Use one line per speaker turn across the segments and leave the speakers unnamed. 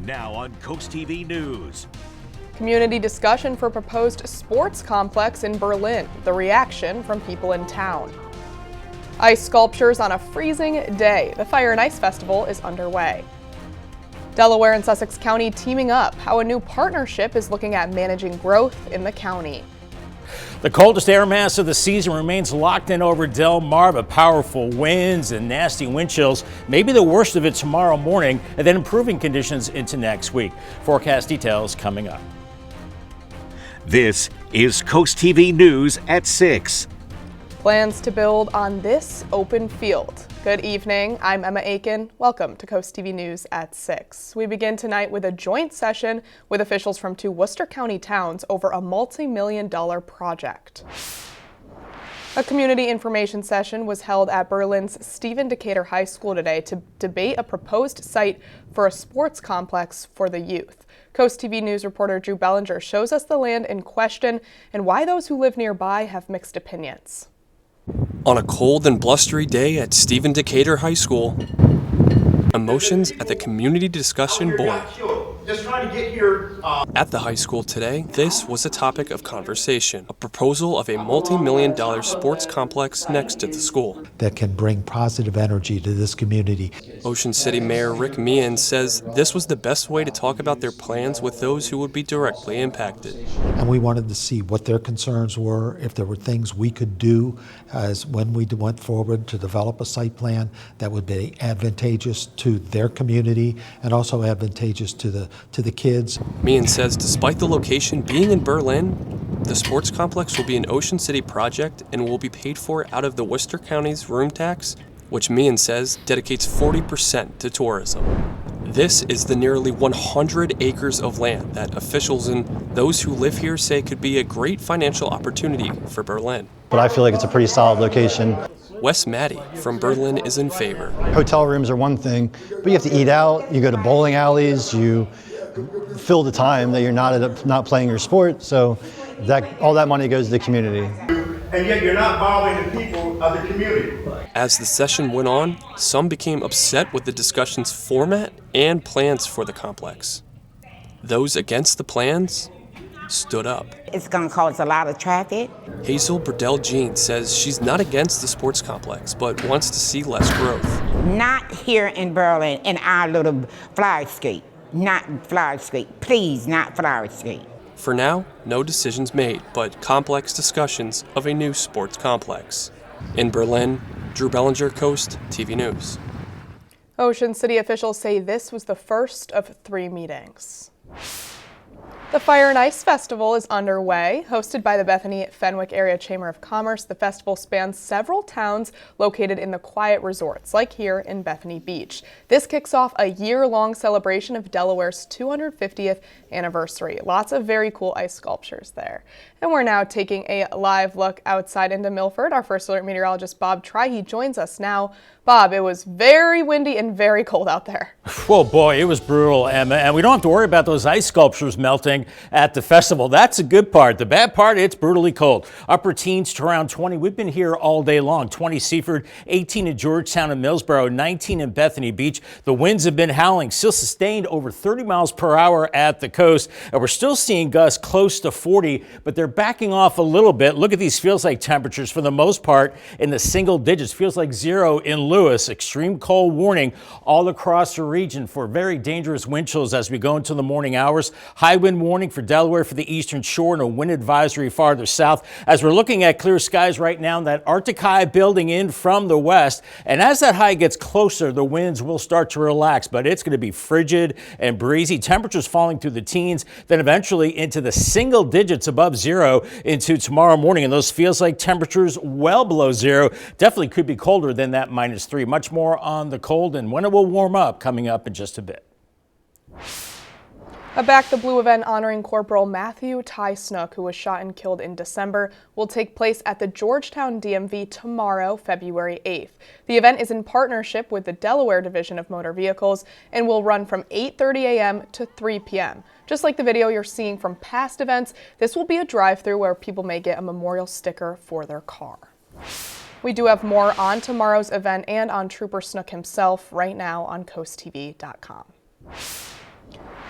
Now on CoastTV News.
Community discussion for proposed sports complex in Berlin. The reaction from people in town. Ice sculptures on a freezing day. The Fire and Ice Festival is underway. Delaware and Sussex County teaming up. How a new partnership is looking at managing growth in the county.
The coldest air mass of the season remains locked in over Del Mar, but powerful winds and nasty wind chills may be the worst of it tomorrow morning, and then improving conditions into next week. Forecast details coming up.
This is CoastTV News at 6.
Plans to build on this open field. Good evening, I'm Emma Aiken. Welcome to CoastTV News at 6. We begin tonight with a joint session with officials from two Worcester County towns over a multi-million-dollar project. A community information session was held at Berlin's Stephen Decatur High School today to debate a proposed site for a sports complex for the youth. CoastTV News reporter Drew Bellinger shows us the land in question and why those who live nearby have mixed opinions.
On a cold and blustery day at Stephen Decatur High School, emotions at the community discussion board. At the high school today, this was a topic of conversation, a proposal of a multi-million-dollar sports complex next to the school.
That can bring positive energy to this community.
Ocean City Mayor Rick Meehan says this was the best way to talk about their plans with those who would be directly impacted.
And we wanted to see what their concerns were, if there were things we could do as when we went forward to develop a site plan that would be advantageous to their community and also advantageous to the kids.
Meehan says despite the location being in Berlin, the sports complex will be an Ocean City project and will be paid for out of the Worcester County's room tax, which Meehan says dedicates 40% to tourism. This is the nearly 100 acres of land that officials and those who live here say could be a great financial opportunity for Berlin.
But I feel like it's a pretty solid location.
Wes Maddie from Berlin is in favor.
Hotel rooms are one thing, but you have to eat out, you go to bowling alleys, you fill the time that you're not playing your sport, so all that money goes to the community.
And yet you're not involving the people of the community.
As the session went on, some became upset with the discussion's format and plans for the complex. Those against the plans stood up.
It's going to cause a lot of traffic.
Hazel Burdell-Jean says she's not against the sports complex, but wants to see less growth.
Not here in Berlin, in our little Flower Street. Not Flower Street. Please, not Flower Street.
For now, no decisions made, but complex discussions of a new sports complex. In Berlin, Drew Bellinger, Coast TV News.
Ocean City officials say this was the first of 3 meetings. The Fire and Ice Festival is underway. Hosted by the Bethany-Fenwick Area Chamber of Commerce, the festival spans several towns located in the quiet resorts, like here in Bethany Beach. This kicks off a year-long celebration of Delaware's 250th anniversary. Lots of very cool ice sculptures there. And we're now taking a live look outside into Milford. Our first alert meteorologist, Bob Tryhe, joins us now. Bob, it was very windy and very cold out there.
Whoa, boy, it was brutal, Emma. And we don't have to worry about those ice sculptures melting at the festival. That's a good part. The bad part, it's brutally cold. Upper teens to around 20. We've been here all day long. 20 Seaford, 18 in Georgetown and Millsboro, 19 in Bethany Beach. The winds have been howling, still sustained over 30 miles per hour at the coast. And we're still seeing gusts close to 40, but they're backing off a little bit. Look at these feels like temperatures for the most part in the single digits. Feels like 0 in Lewis. Extreme cold warning all across the region for very dangerous wind chills as we go into the morning hours. High wind warning for Delaware for the eastern shore and a wind advisory farther south. As we're looking at clear skies right now, that Arctic high building in from the west. And as that high gets closer, the winds will start to relax, but it's going to be frigid and breezy. Temperatures falling through the teens, then eventually into the single digits above 0 into tomorrow morning. And those feels like temperatures well below 0. Definitely could be colder than that -3. Much more on the cold and when it will warm up coming up in just a bit.
A Back the Blue event honoring Corporal Matthew Ty Snook, who was shot and killed in December, will take place at the Georgetown DMV tomorrow, February 8th. The event is in partnership with the Delaware Division of Motor Vehicles and will run from 8:30 a.m. to 3 p.m. Just like the video you're seeing from past events, this will be a drive-through where people may get a memorial sticker for their car. We do have more on tomorrow's event and on Trooper Snook himself right now on CoastTV.com.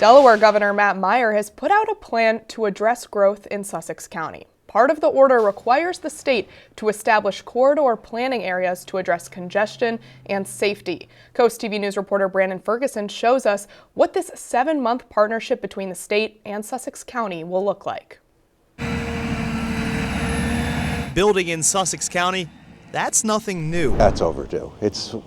Delaware Governor Matt Meyer has put out a plan to address growth in Sussex County. Part of the order requires the state to establish corridor planning areas to address congestion and safety. Coast TV News reporter Brandon Ferguson shows us what this 7-month partnership between the state and Sussex County will look like.
Building in Sussex County, that's nothing new.
That's overdue.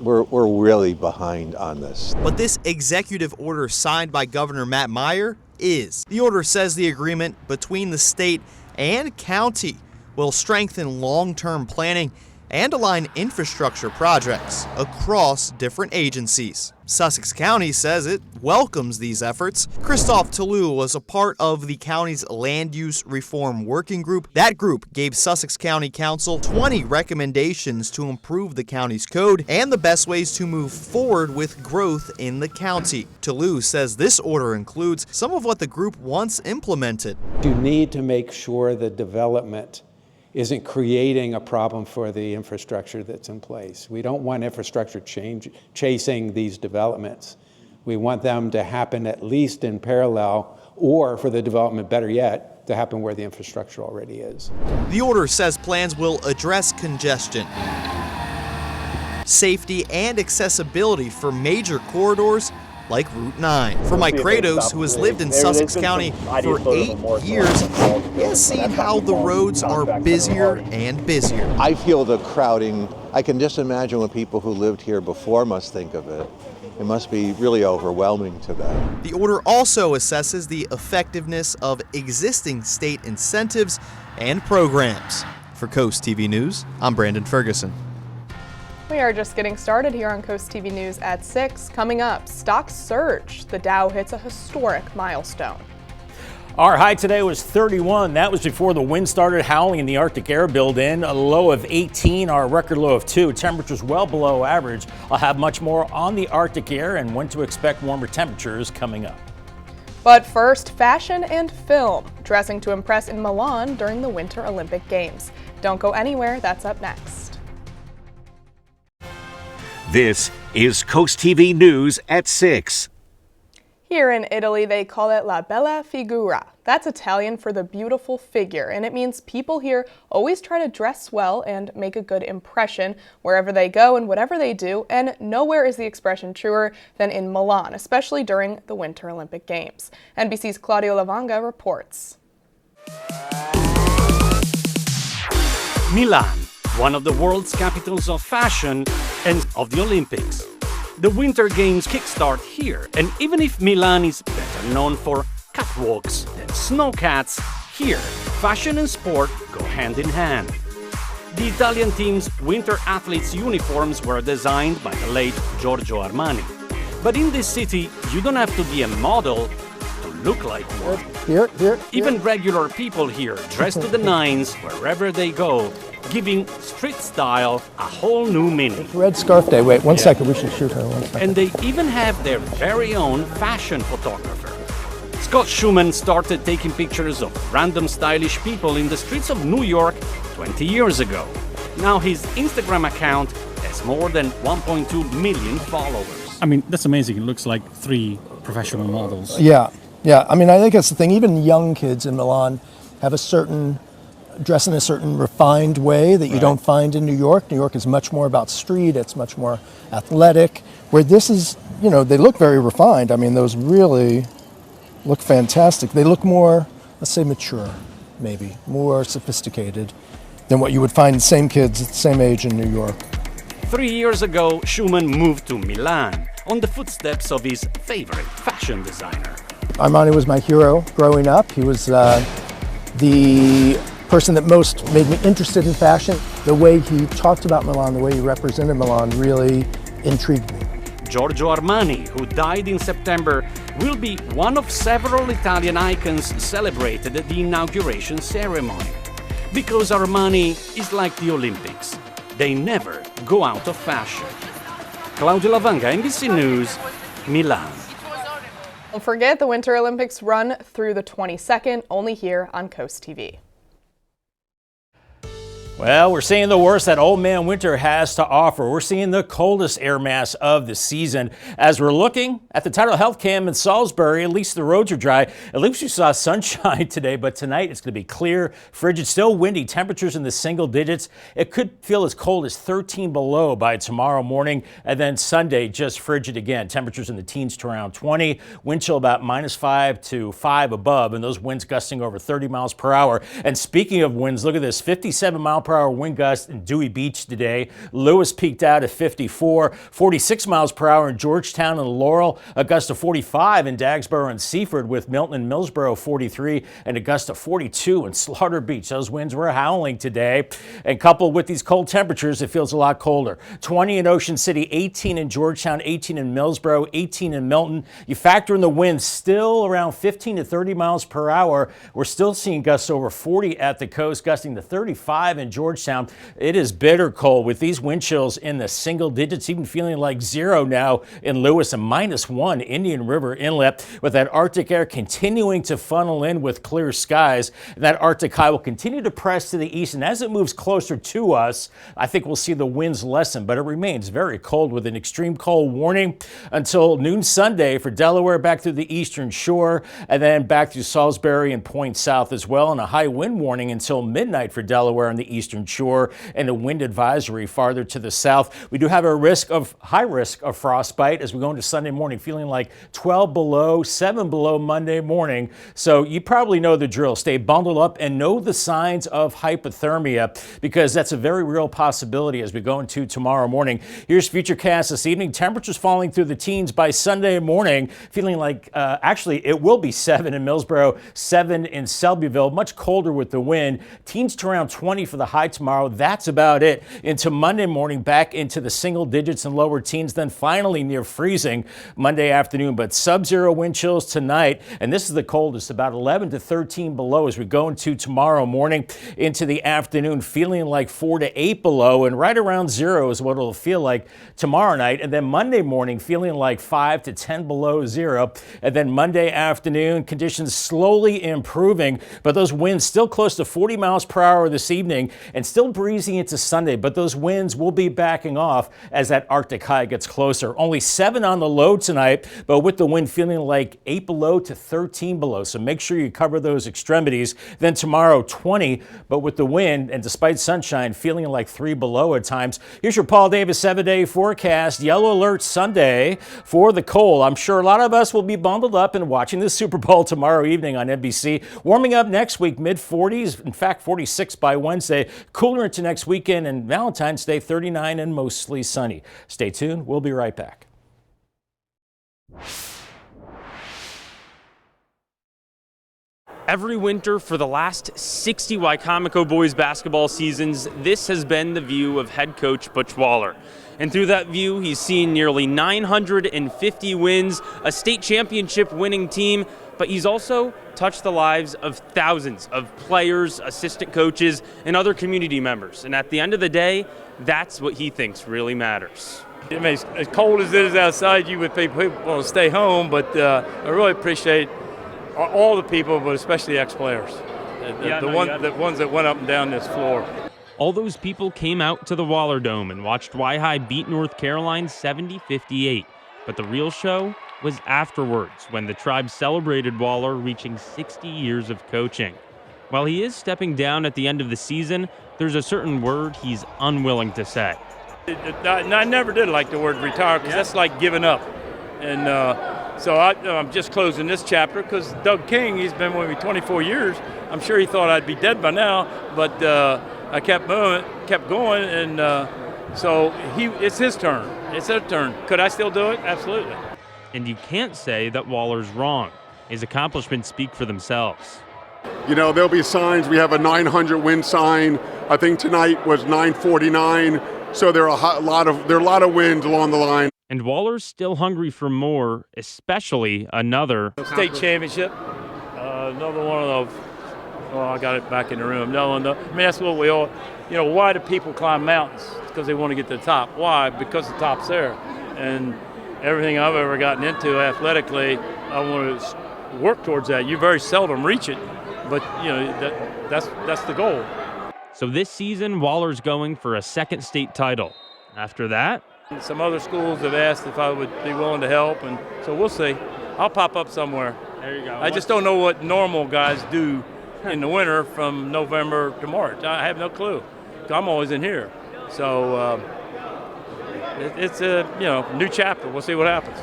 We're really behind on this.
But this executive order signed by Governor Matt Meyer is. The order says the agreement between the state and county will strengthen long-term planning and align infrastructure projects across different agencies. Sussex County says it welcomes these efforts. Christophe Toulouse was a part of the county's land use reform working group. That group gave Sussex County Council 20 recommendations to improve the county's code and the best ways to move forward with growth in the county. Toulouse says this order includes some of what the group once implemented.
You need to make sure the development isn't creating a problem for the infrastructure that's in place. We don't want infrastructure chasing these developments. We want them to happen at least in parallel, or for the development, better yet, to happen where the infrastructure already is.
The order says plans will address congestion, safety, and accessibility for major corridors like Route 9. For Mike Kratos, who has lived in Sussex County for 8 years, he has seen how the roads are busier and busier.
I feel the crowding. I can just imagine what people who lived here before must think of it. It must be really overwhelming to them.
The order also assesses the effectiveness of existing state incentives and programs. For Coast TV News, I'm Brandon Ferguson.
We are just getting started here on Coast TV News at 6. Coming up, stocks surge. The Dow hits a historic milestone.
Our high today was 31. That was before the wind started howling and the Arctic air built in. A low of 18, our record low of 2. Temperatures well below average. I'll have much more on the Arctic air and when to expect warmer temperatures coming up.
But first, fashion and film. Dressing to impress in Milan during the Winter Olympic Games. Don't go anywhere. That's up next.
This is Coast TV News at 6.
Here in Italy, they call it la bella figura. That's Italian for the beautiful figure, and it means people here always try to dress well and make a good impression wherever they go and whatever they do, and nowhere is the expression truer than in Milan, especially during the Winter Olympic Games. NBC's Claudio Lavanga reports.
Milan, one of the world's capitals of fashion and of the Olympics. The Winter Games kickstart here, and even if Milan is better known for catwalks than snowcats, here fashion and sport go hand in hand. The Italian team's winter athletes' uniforms were designed by the late Giorgio Armani. But in this city, you don't have to be a model to look like one.
Here.
Even regular people here dress to the nines wherever they go, giving street style a whole new meaning.
Red Scarf Day. Wait, one second. We should shoot her. 1 second.
And they even have their very own fashion photographer. Scott Schumann started taking pictures of random stylish people in the streets of New York 20 years ago. Now his Instagram account has more than 1.2 million followers.
I mean, that's amazing. It looks like 3 professional models.
Yeah. I mean, I think that's the thing. Even young kids in Milan have dress in a certain refined way that you don't find in New York. New York is much more about street. It's much more athletic. Where this is, they look very refined. I mean, those really look fantastic. They look more, let's say, mature, maybe, more sophisticated than what you would find same kids at the same age in New York.
3 years ago, Schumann moved to Milan on the footsteps of his favorite fashion designer.
Armani was my hero growing up. He was the person that most made me interested in fashion. The way he talked about Milan, the way he represented Milan really intrigued me.
Giorgio Armani, who died in September, will be one of several Italian icons celebrated at the inauguration ceremony. Because Armani is like the Olympics. They never go out of fashion. Claudio Lavanga, NBC News, Milan.
Don't forget the Winter Olympics run through the 22nd, only here on Coast TV.
Well, we're seeing the worst that old man winter has to offer. We're seeing the coldest air mass of the season. As we're looking at the Tidal Health Cam in Salisbury, at least the roads are dry. At least we saw sunshine today, but tonight it's going to be clear, frigid, still windy, temperatures in the single digits. It could feel as cold as 13 below by tomorrow morning, and then Sunday just frigid again. Temperatures in the teens to around 20, wind chill about -5 to 5 above, and those winds gusting over 30 miles per hour. And speaking of winds, look at this, 57-mile-per-hour wind gust in Dewey Beach today. Lewis peaked out at 54, 46 miles per hour in Georgetown and Laurel, a gust of 45 in Dagsboro and Seaford, with Milton and Millsboro 43, and a gust of 42 in Slaughter Beach. Those winds were howling today. And coupled with these cold temperatures, it feels a lot colder. 20 in Ocean City, 18 in Georgetown, 18 in Millsboro, 18 in Milton. You factor in the winds, still around 15 to 30 miles per hour. We're still seeing gusts over 40 at the coast, gusting to 35 in Georgetown. It is bitter cold with these wind chills in the single digits, even feeling like 0 now in Lewis, and -1 Indian River Inlet, with that Arctic air continuing to funnel in with clear skies. And that Arctic high will continue to press to the east, and as it moves closer to us, I think we'll see the winds lessen, but it remains very cold with an extreme cold warning until noon Sunday for Delaware back through the eastern shore, and then back through Salisbury and Point South as well, and a high wind warning until midnight for Delaware on the eastern shore, and a wind advisory farther to the south. We do have a high risk of frostbite as we go into Sunday morning, feeling like 12 below, 7 below Monday morning. So you probably know the drill. Stay bundled up and know the signs of hypothermia, because that's a very real possibility as we go into tomorrow morning. Here's Futurecast this evening. Temperatures falling through the teens by Sunday morning, feeling like actually it will be 7 in Millsboro, 7 in Selbyville, much colder with the wind. Teens to around 20 for the high tomorrow. That's about it. Into Monday morning, back into the single digits and lower teens, then finally near freezing Monday afternoon, but sub-zero wind chills tonight. And this is the coldest, about 11 to 13 below as we go into tomorrow morning into the afternoon, feeling like 4 to 8 below, and right around 0 is what it'll feel like tomorrow night. And then Monday morning, feeling like 5 to 10 below 0. And then Monday afternoon, conditions slowly improving, but those winds still close to 40 miles per hour this evening, and still breezy into Sunday, but those winds will be backing off as that Arctic high gets closer. Only 7 on the low tonight, but with the wind feeling like 8 below to 13 below. So make sure you cover those extremities. Then tomorrow 20, but with the wind and despite sunshine, feeling like 3 below at times. Here's your Paul Davis 7-day forecast. Yellow alert Sunday for the cold. I'm sure a lot of us will be bundled up and watching the Super Bowl tomorrow evening on NBC. Warming up next week, mid-40s, in fact 46 by Wednesday. Cooler into next weekend, and Valentine's Day 39 and mostly sunny. Stay tuned. We'll be right back.
Every winter for the last 60 Wicomico boys basketball seasons, this has been the view of head coach Butch Waller. And through that view, he's seen nearly 950 wins, a state championship winning team, but he's also touched the lives of thousands of players, assistant coaches, and other community members. And at the end of the day, that's what he thinks really matters.
I mean, as cold as it is outside, you would think people want to stay home, but I really appreciate all the people, but especially ex-players, the ones that went up and down this floor.
All those people came out to the Waller Dome and watched Y-High beat North Carolina 70-58. But the real show was afterwards, when the Tribe celebrated Waller reaching 60 years of coaching. While he is stepping down at the end of the season, there's a certain word he's unwilling to say.
I never did like the word retire, because that's like giving up. And so I'm just closing this chapter, because Doug King, he's been with me 24 years. I'm sure he thought I'd be dead by now, but I kept going, and so it's his turn. It's their turn. Could I still do it? Absolutely.
And you can't say that Waller's wrong. His accomplishments speak for themselves.
You know, there'll be signs. We have a 900 win sign. I think tonight was 949. So there are a lot of wins along the line.
And Waller's still hungry for more, especially another
state championship. Another one of those. Oh, I got it back in the room. No, I mean, that's what we all. You know, why do people climb mountains? It's because they want to get to the top. Why? Because the top's there. And everything I've ever gotten into athletically, I want to work towards that. You very seldom reach it, but you know that's the goal.
So this season, Waller's going for a second state title. After that,
some other schools have asked if I would be willing to help, and so we'll see. I'll pop up somewhere.
There you go.
I just don't know what normal guys do in the winter from November to March. I have no clue. I'm always in here. So it's a new chapter. We'll see what happens.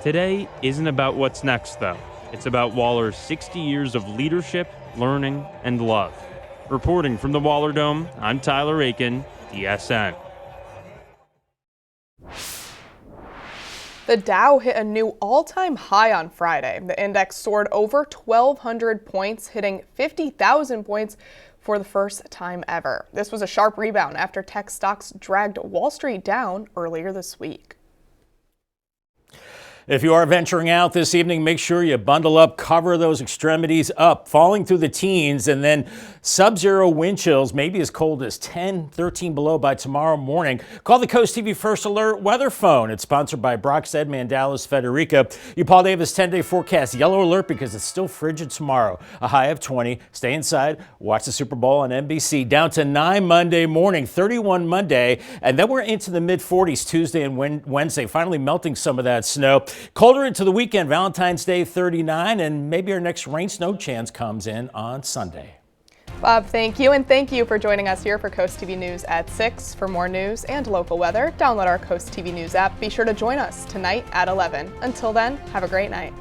today isn't about what's next, though. It's about Waller's 60 years of leadership, learning, and love. Reporting from the Waller Dome, I'm Tyler Aiken, DSN.
The Dow hit a new all-time high on Friday. The index soared over 1,200 points, hitting 50,000 points for the first time ever. This was a sharp rebound after tech stocks dragged Wall Street down earlier this week.
If you are venturing out this evening, make sure you bundle up, cover those extremities up, falling through the teens, and then sub-zero wind chills, maybe as cold as 10, 13 below by tomorrow morning. Call the CoastTV First Alert weather phone. It's sponsored by Brockstead, Mandalis, Federica. You Paul Davis 10-day forecast, yellow alert because it's still frigid tomorrow. A high of 20. Stay inside, watch the Super Bowl on NBC. Down to 9 Monday morning, 31 Monday, and then we're into the mid-40s Tuesday and Wednesday, finally melting some of that snow. Colder into the weekend, Valentine's Day 39, and maybe our next rain snow chance comes in on Sunday.
Bob, thank you, and thank you for joining us here for Coast TV News at 6. For more news and local weather, download our Coast TV News app. Be sure to join us tonight at 11. Until then, have a great night.